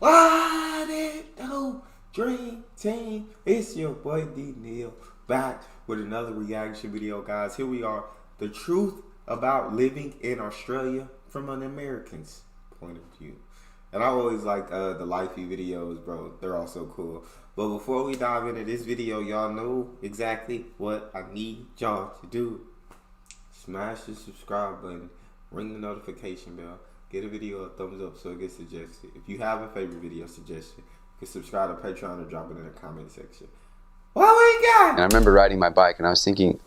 Why did no dream team? It's your boy D Neal back with another reaction video, guys. Here we are. The truth about living in Australia from an American's point of view. And I always like the lifey videos, bro. They're all so cool. But before we dive into this video, y'all know exactly what I need y'all to do. Smash the subscribe button, ring the notification bell, get a video a thumbs up so it gets suggested. If you have a favorite video suggestion, you can subscribe to Patreon or drop it in the comment section. What we got? And I remember riding my bike and I was thinking,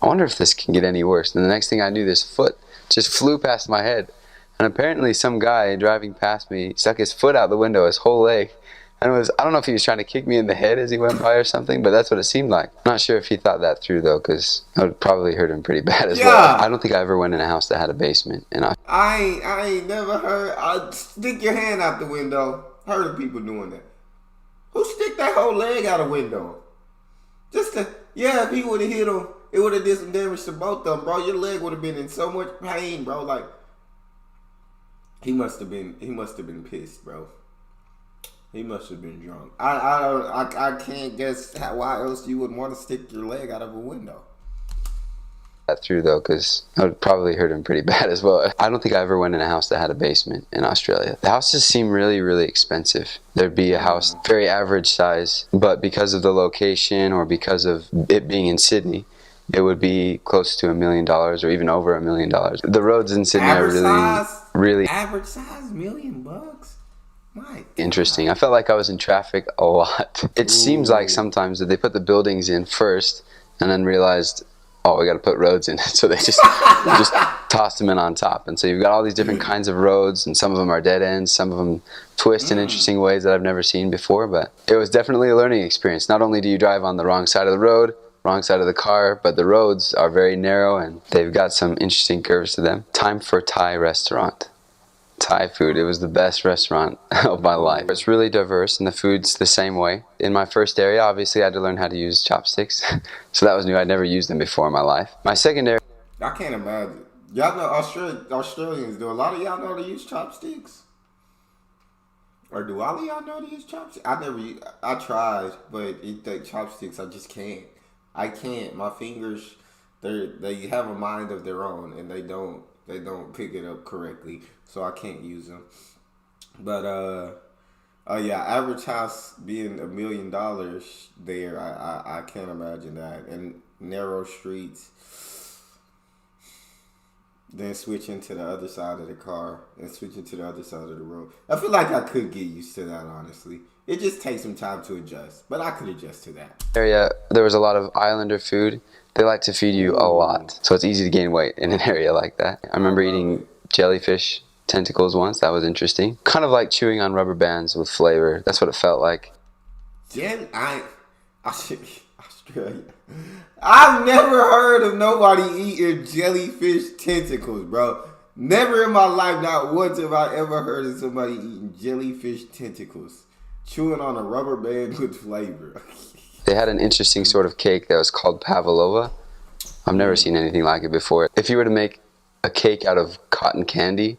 I wonder if this can get any worse. And the next thing I knew, this foot just flew past my head. And apparently some guy driving past me stuck his foot out the window, his whole leg. And I don't know if he was trying to kick me in the head as he went by or something, but that's what it seemed like. I'm not sure if he thought that through though, because I would probably hurt him pretty bad as well. I don't think I ever went in a house that had a basement. And I ain't never heard. Stick your hand out the window. Heard of people doing that. Who stick that whole leg out a window? Just to, yeah, if he would have hit him, it would have did some damage to both of them, bro. Your leg would have been in so much pain, bro. Like, he must have been pissed, bro. He must have been drunk. I can't guess why else you would want to stick your leg out of a window. That through though, because I would probably hurt him pretty bad as well. I don't think I ever went in a house that had a basement in Australia. The houses seem really, really expensive. There'd be a house very average size, but because of the location or because of it being in Sydney, it would be close to $1 million or even over $1 million. The roads in Sydney are really average size, $1 million. My interesting. I felt like I was in traffic a lot. It seems like sometimes that they put the buildings in first and then realized, oh, we got to put roads in. So they just tossed them in on top. And so you've got all these different kinds of roads, and some of them are dead ends, some of them twist in interesting ways that I've never seen before. But it was definitely a learning experience. Not only do you drive on the wrong side of the road, wrong side of the car, but the roads are very narrow and they've got some interesting curves to them. Time for Thai restaurant. Thai food. It was the best restaurant of my life. It's really diverse and the food's the same way. In my first area, obviously I had to learn how to use chopsticks. So that was new. I'd never used them before in my life. My second area, I can't imagine. Y'all know Australians, do a lot of y'all know to use chopsticks? Or do all of y'all know to use chopsticks? I tried, but the chopsticks, I just can't. I can't. My fingers, they have a mind of their own and they don't pick it up correctly, so I can't use them. But yeah, average house being $1 million there, I can't imagine that. And narrow streets, then switching to the other side of the car and switching to the other side of the road. I feel like I could get used to that, honestly. It just takes some time to adjust, but I could adjust to that. Area, there was a lot of islander food. They like to feed you a lot, so it's easy to gain weight in an area like that. I remember eating jellyfish tentacles once. That was interesting. Kind of like chewing on rubber bands with flavor. That's what it felt like. Australia. I've never heard of nobody eating jellyfish tentacles, bro. Never in my life, not once have I ever heard of somebody eating jellyfish tentacles. Chewing on a rubber band with flavor. They had an interesting sort of cake that was called pavlova. I've never seen anything like it before. If you were to make a cake out of cotton candy,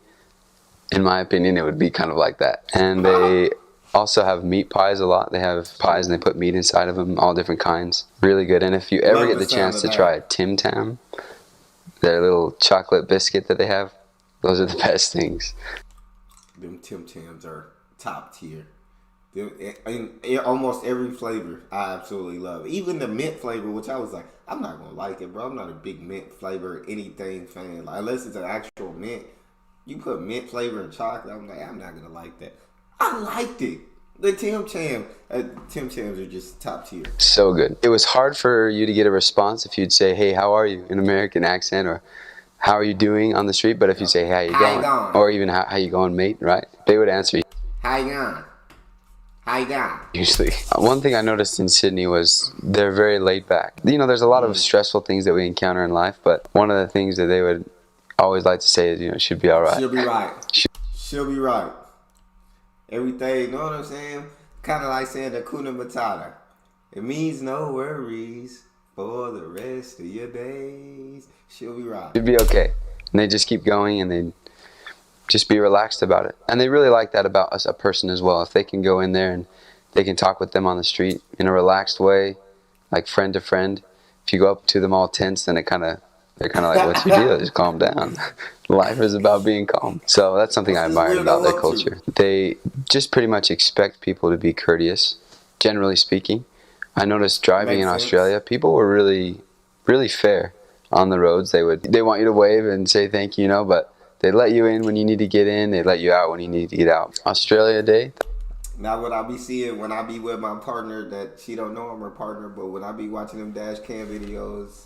in my opinion, it would be kind of like that. And they also have meat pies a lot. They have pies and they put meat inside of them, all different kinds. Really good. And if you ever get the chance to try a Tim Tam, their little chocolate biscuit that they have, those are the best things. Them Tim Tams are top tier. In almost every flavor I absolutely love. Even the mint flavor, which I was like, I'm not gonna like it, bro. I'm not a big mint flavor anything fan. Like, unless it's an actual mint. You put mint flavor in chocolate, I'm like, I'm not gonna like that. I liked it. The Tim Tams are just top tier. So good. It was hard for you to get a response if you'd say, hey, how are you, in American accent, or how are you doing on the street? But if you say, hey, how you going? Or even how you going, mate, right? They would answer you. How you going? How you doing? Usually. One thing I noticed in Sydney was they're very laid back. You know, there's a lot of stressful things that we encounter in life, but one of the things that they would always like to say is, you know, she'll be all right. She'll be right. She'll be right. Everything, you know what I'm saying? Kind of like saying the Kuna Matata. It means no worries for the rest of your days. She'll be right. She'll be okay. And they just keep going and they just be relaxed about it. And they really like that about us, a person as well. If they can go in there and they can talk with them on the street in a relaxed way, like friend to friend. If you go up to them all tense, then they're kind of like, what's your deal? Just calm down. Life is about being calm. So that's something I admired about their culture. They just pretty much expect people to be courteous, generally speaking. I noticed driving in Australia, people were really, really fair on the roads. They want you to wave and say thank you, but they let you in when you need to get in. They let you out when you need to get out. Australia Day. Now what I be seeing when I be with my partner, that she don't know I'm her partner, but when I be watching them dash cam videos,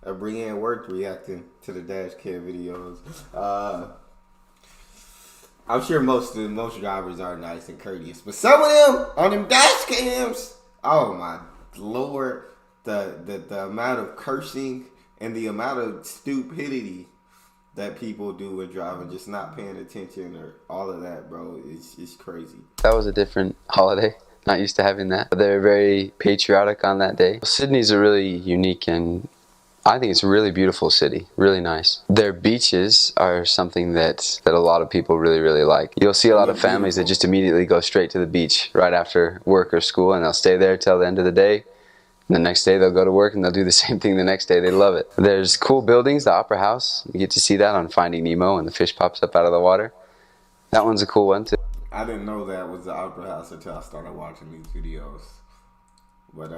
Brienne worked reacting to the dash cam videos. I'm sure most drivers are nice and courteous, but some of them on them dash cams, oh my Lord, the amount of cursing and the amount of stupidity that people do when driving, just not paying attention or all of that, bro, it's crazy. That was a different holiday. Not used to having that. They're very patriotic on that day. Sydney's a really unique and I think it's a really beautiful city, really nice. Their beaches are something that a lot of people really, really like. You'll see a lot of families that just immediately go straight to the beach right after work or school, and they'll stay there till the end of the day. And the next day they'll go to work and they'll do the same thing the next day. They love it. There's cool buildings, the Opera House. You get to see that on Finding Nemo, and the fish pops up out of the water. That one's a cool one too. I didn't know that was the Opera House until I started watching these videos. But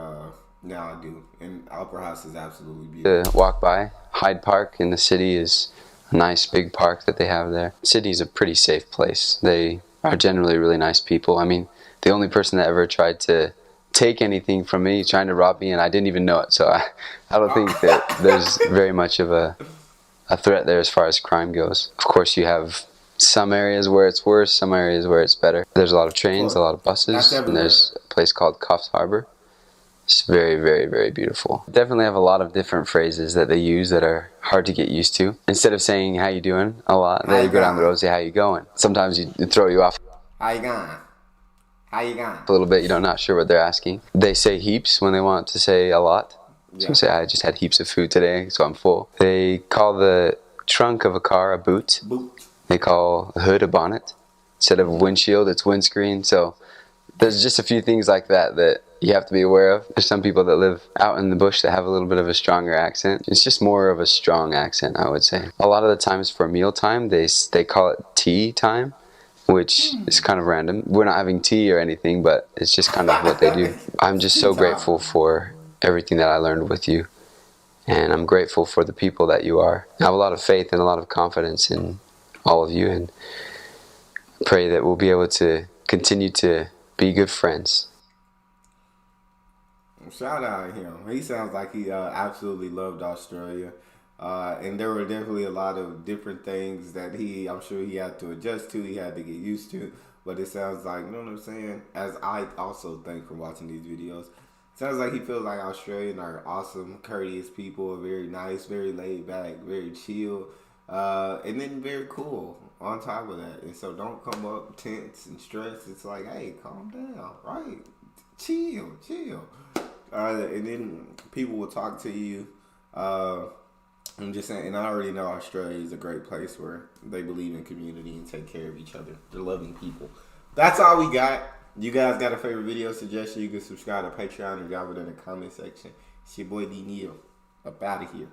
now I do. And Opera House is absolutely beautiful. To walk by. Hyde Park in the city is a nice big park that they have there. Sydney's a pretty safe place. They are generally really nice people. I mean, the only person that ever tried to take anything from me, trying to rob me, and I didn't even know it. So I don't think that there's very much of a threat there as far as crime goes. Of course, you have some areas where it's worse, some areas where it's better. There's a lot of trains, a lot of buses, and there's a place called Coffs Harbour. It's very, very, very beautiful. Definitely have a lot of different phrases that they use that are hard to get used to. Instead of saying how you doing a lot, they go down the road and say how you going. Sometimes it throw you off. How you going? How you going? A little bit, you're not sure what they're asking. They say heaps when they want to say a lot. So you say, I just had heaps of food today, so I'm full. They call the trunk of a car a boot. They call a hood a bonnet. Instead of windshield, it's windscreen. So there's just a few things like that you have to be aware of. There's some people that live out in the bush that have a little bit of a stronger accent. It's just more of a strong accent, I would say. A lot of the times for meal time, they call it tea time, which is kind of random. We're not having tea or anything, but it's just kind of what they do. I'm just so grateful for everything that I learned with you. And I'm grateful for the people that you are. I have a lot of faith and a lot of confidence in all of you, and pray that we'll be able to continue to be good friends. Shout out him. He sounds like he absolutely loved Australia. And there were definitely a lot of different things that I'm sure he had to adjust to, he had to get used to. But it sounds like, you know what I'm saying? As I also think from watching these videos, sounds like he feels like Australians are awesome, courteous people, very nice, very laid back, very chill, and then very cool on top of that. And so don't come up tense and stressed. It's like, hey, calm down, right? Chill. And then people will talk to you. I'm just saying, and I already know Australia is a great place where they believe in community and take care of each other. They're loving people. That's all we got. You guys got a favorite video suggestion? You can subscribe to Patreon and drop it in the comment section. It's your boy D Neal. Up out of here.